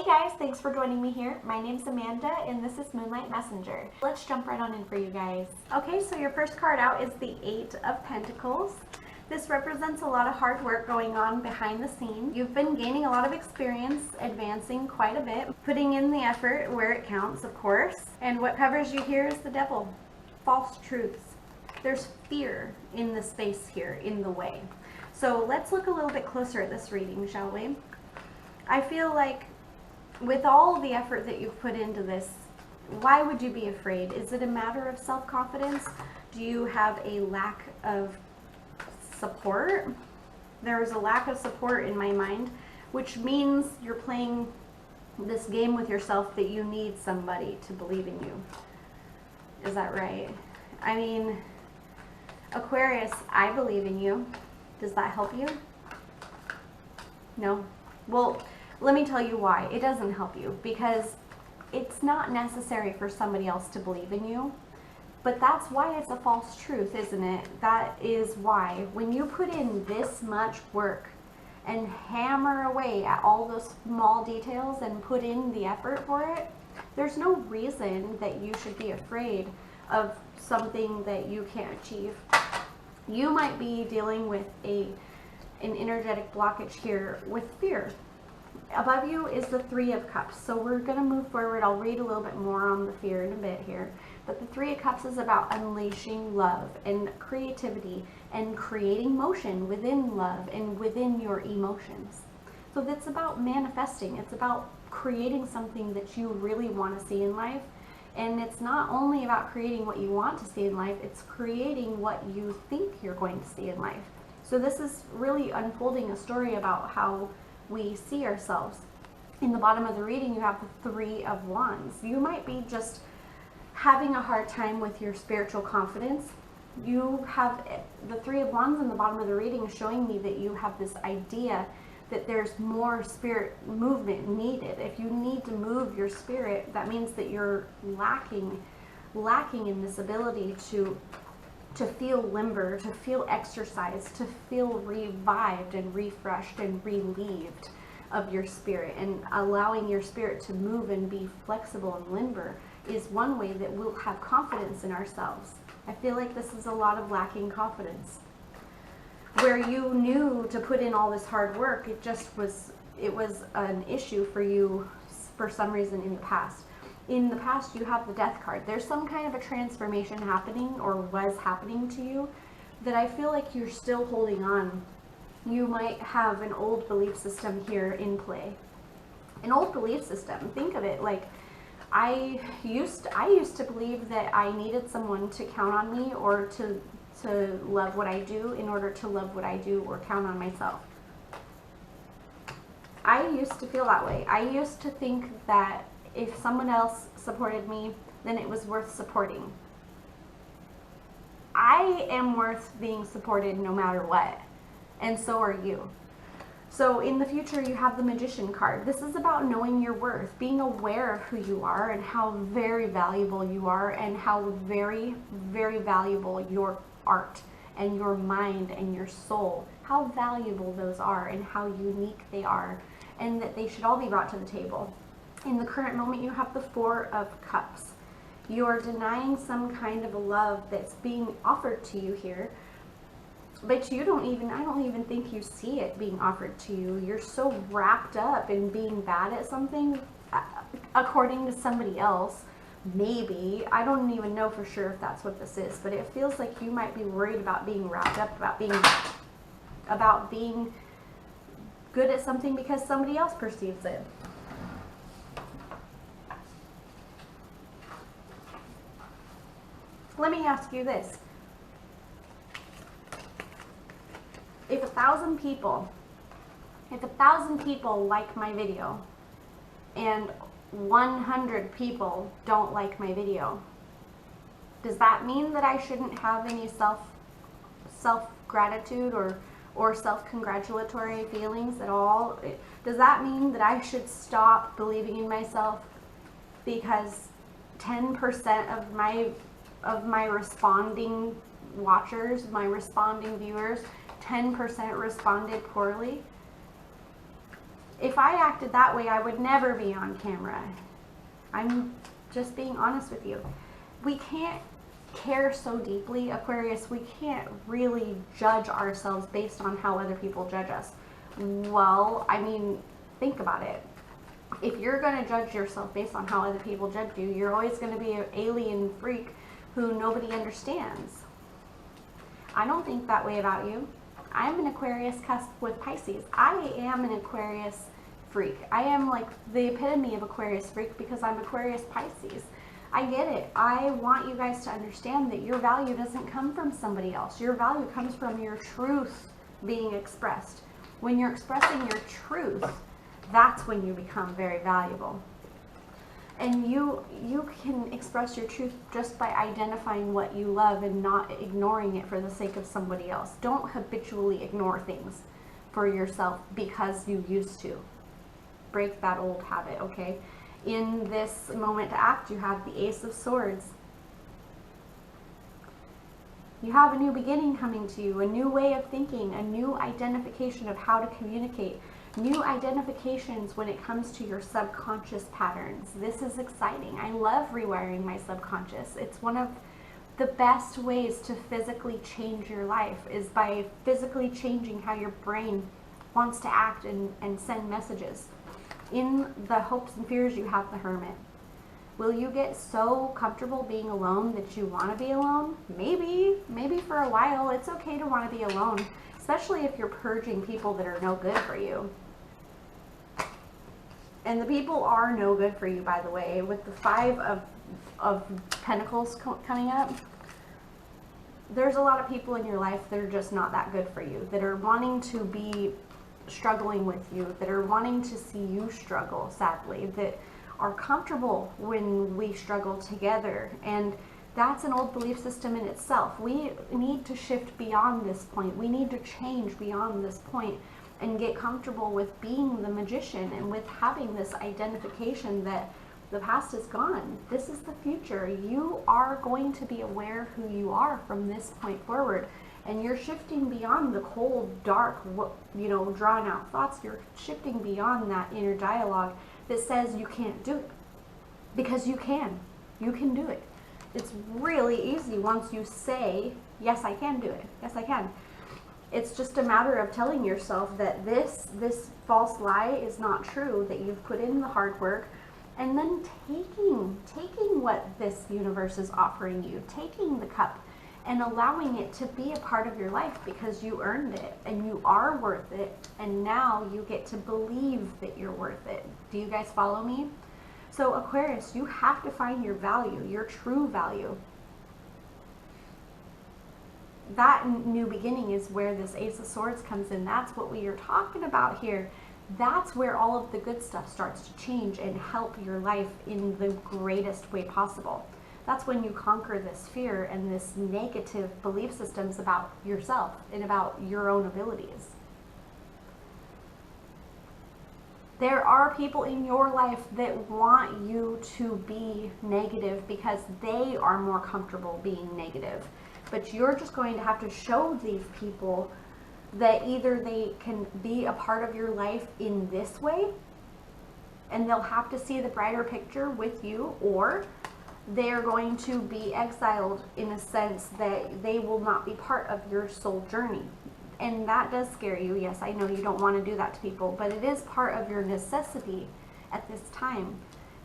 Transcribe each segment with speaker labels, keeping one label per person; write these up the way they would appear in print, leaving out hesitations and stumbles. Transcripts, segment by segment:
Speaker 1: Hey guys, thanks for joining me here. My name's Amanda and this is Moonlight Messenger. Let's jump right on in for you guys. Okay, so your first card out is the Eight of Pentacles. This represents a lot of hard work going on behind the scenes. You've been gaining a lot of experience, advancing quite a bit, putting in the effort where it counts, of course. And what covers you here is the devil. False truths. There's fear in the space here, in the way. So let's look a little bit closer at this reading, shall we? I feel like with all the effort that you've put into this, why would you be afraid? Is it a matter of self-confidence? Do you have a lack of support? There's a lack of support in my mind, which means you're playing this game with yourself that you need somebody to believe in you. Is that right? I mean, Aquarius, I believe in you. Does that help you? No? Well, let me tell you why. It doesn't help you because it's not necessary for somebody else to believe in you. But that's why it's a false truth, isn't it? That is why when you put in this much work and hammer away at all those small details and put in the effort for it, there's no reason that you should be afraid of something that you can't achieve. You might be dealing with an energetic blockage here with fear. Above you is the Three of Cups. So we're going to move forward. I'll read a little bit more on the fear in a bit here. But the Three of Cups is about unleashing love and creativity and creating motion within love and within your emotions. So that's about manifesting. It's about creating something that you really want to see in life. And it's not only about creating what you want to see in life, it's creating what you think you're going to see in life. So this is really unfolding a story about how we see ourselves. In the bottom of the reading, you have the Three of Wands. You might be just having a hard time with your spiritual confidence. You have the Three of Wands in the bottom of the reading showing me that you have this idea that there's more spirit movement needed. If you need to move your spirit, that means that you're lacking in this ability to feel limber, to feel exercised, to feel revived and refreshed and relieved of your spirit. And allowing your spirit to move and be flexible and limber is one way that we'll have confidence in ourselves. I feel like this is a lot of lacking confidence. Where you knew to put in all this hard work, it was an issue for you for some reason in the past. In the past, you have the Death card. There's some kind of a transformation happening or was happening to you that I feel like you're still holding on. You might have an old belief system here in play. An old belief system. Think of it like I used to believe that I needed someone to count on me or to love what I do in order to love what I do or count on myself. I used to feel that way. I used to think that if someone else supported me, then it was worth supporting. I am worth being supported no matter what, and so are you. So in the future, you have the Magician card. This is about knowing your worth, being aware of who you are and how very valuable you are and how very, very valuable your art and your mind and your soul, how valuable those are and how unique they are, and that they should all be brought to the table. In the current moment, you have the Four of Cups. You're denying some kind of a love that's being offered to you here, but I don't even think you see it being offered to you. You're so wrapped up in being bad at something, according to somebody else. Maybe, I don't even know for sure if that's what this is, but it feels like you might be worried about being wrapped up, about being good at something because somebody else perceives it. Let me ask you this. If 1,000 people like my video and 100 people don't like my video, does that mean that I shouldn't have any self-gratitude or self-congratulatory feelings at all? Does that mean that I should stop believing in myself because 10% of my responding watchers, my responding viewers, 10% responded poorly? If I acted that way, I would never be on camera. I'm just being honest with you. We can't care so deeply, Aquarius. We can't really judge ourselves based on how other people judge us. Well, I mean, think about it. If you're going to judge yourself based on how other people judge you, you're always going to be an alien freak who nobody understands. I don't think that way about you. I'm an Aquarius cusp with Pisces. I am an Aquarius freak. I am like the epitome of Aquarius freak because I'm Aquarius Pisces. I get it. I want you guys to understand that your value doesn't come from somebody else. Your value comes from your truth being expressed. When you're expressing your truth, that's when you become very valuable. And you can express your truth just by identifying what you love and not ignoring it for the sake of somebody else. Don't habitually ignore things for yourself because you used to. Break that old habit, okay? In this moment to act, you have the Ace of Swords. You have a new beginning coming to you, a new way of thinking, a new identification of how to communicate, new identifications when it comes to your subconscious patterns. This is exciting. I love rewiring my subconscious. It's one of the best ways to physically change your life is by physically changing how your brain wants to act and send messages. In the hopes and fears, you have the Hermit. Will you get so comfortable being alone that you want to be alone? Maybe for a while. It's okay to want to be alone, especially if you're purging people that are no good for you. And the people are no good for you, by the way. With the Five of Pentacles coming up, there's a lot of people in your life that are just not that good for you, that are wanting to be struggling with you, that are wanting to see you struggle, sadly, that are comfortable when we struggle together. And that's an old belief system in itself. We need to shift beyond this point. We need to change beyond this point and get comfortable with being the magician and with having this identification that the past is gone. This is the future. You are going to be aware who you are from this point forward. And you're shifting beyond the cold, dark, drawn out thoughts. You're shifting beyond that inner dialogue that says you can't do it. Because you can. You can do it. It's really easy once you say, yes, I can do it. Yes, I can. It's just a matter of telling yourself that this false lie is not true, that you've put in the hard work, and then taking what this universe is offering you, taking the cup, and allowing it to be a part of your life because you earned it and you are worth it, and now you get to believe that you're worth it. Do you guys follow me? So Aquarius, you have to find your value, your true value. That new beginning is where this Ace of Swords comes in. That's what we are talking about here. That's where all of the good stuff starts to change and help your life in the greatest way possible. That's when you conquer this fear and this negative belief systems about yourself and about your own abilities. There are people in your life that want you to be negative because they are more comfortable being negative. But you're just going to have to show these people that either they can be a part of your life in this way, and they'll have to see the brighter picture with you, or they're going to be exiled in a sense that they will not be part of your soul journey. And that does scare you. Yes, I know you don't want to do that to people, but it is part of your necessity at this time.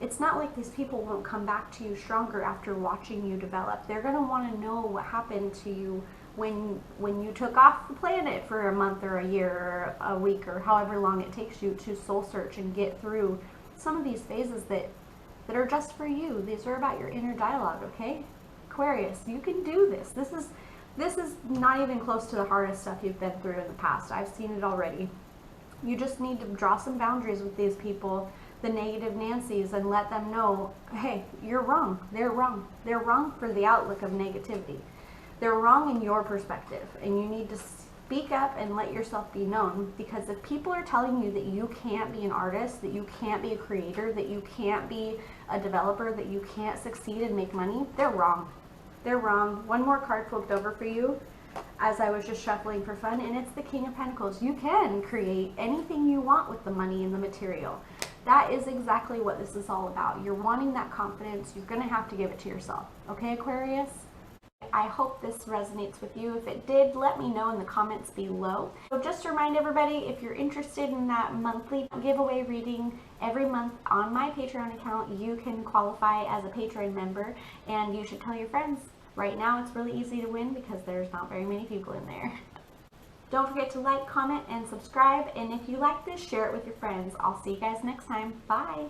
Speaker 1: It's not like these people won't come back to you stronger after watching you develop. They're going to want to know what happened to you when you took off the planet for a month or a year or a week or however long it takes you to soul search and get through some of these phases that are just for you. These are about your inner dialogue, okay? Aquarius, you can do this. This is not even close to the hardest stuff you've been through in the past. I've seen it already. You just need to draw some boundaries with these people, the negative Nancys, and let them know, hey, you're wrong. They're wrong. They're wrong for the outlook of negativity. They're wrong in your perspective, and you need to speak up and let yourself be known, because if people are telling you that you can't be an artist, that you can't be a creator, that you can't be a developer, that you can't succeed and make money, they're wrong. They're wrong. One more card flipped over for you. as I was just shuffling for fun, and it's the King of Pentacles. You can create anything you want with the money and the material. That is exactly what this is all about. You're wanting that confidence. You're going to have to give it to yourself. Okay, Aquarius? I hope this resonates with you. If it did, let me know in the comments below. So just to remind everybody, if you're interested in that monthly giveaway reading every month on my Patreon account, you can qualify as a Patreon member, and you should tell your friends. Right now, it's really easy to win because there's not very many people in there. Don't forget to like, comment, and subscribe. And if you like this, share it with your friends. I'll see you guys next time. Bye.